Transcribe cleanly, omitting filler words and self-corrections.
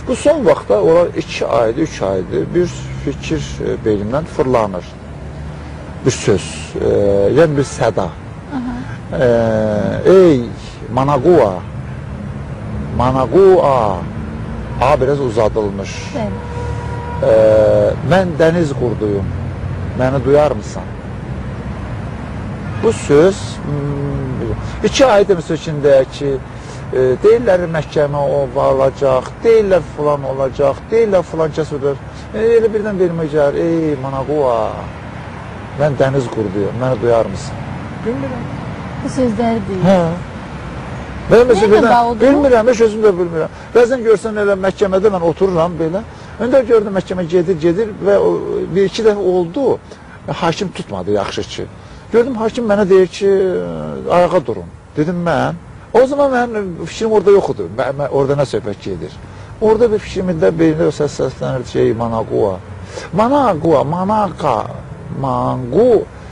Bu son vaxtda olar 2 aydır, 3 aydır bir fikir beynimdən fırlanır. Bir söz, yəni bir səda. Ey Managua, Managua, biraz uzadılmış. Mən dəniz qurduyum, məni duyar mısın? Bu söz 2 aydır içində ki, deyirlər məhkəmə olacaq, deyirlər filan olacaq, deyirlər filan kəsədir. Elə birdən vermə gəlir, ey Managua, mən dəniz qurduyum, məni duyar mısın? Bilmirəm. Bu sözləri deyil. Bilmirəm, heç özüm də bilmirəm. Bəzən görsən elə məhkəmədə mən otururam belə. Öndə gördüm məhkəmə gedir və bir-iki dəfə oldu. Hakim tutmadı yaxşı ki. Gördüm hakim mənə deyir ki, ayağa durun. Dedim mən. O zaman mənim fikrim orada yoxdur. Orada nə söhbət gedir? Orada bir fikrimdə beynində səslənir şey Managua. Managua, Managa, Mangu.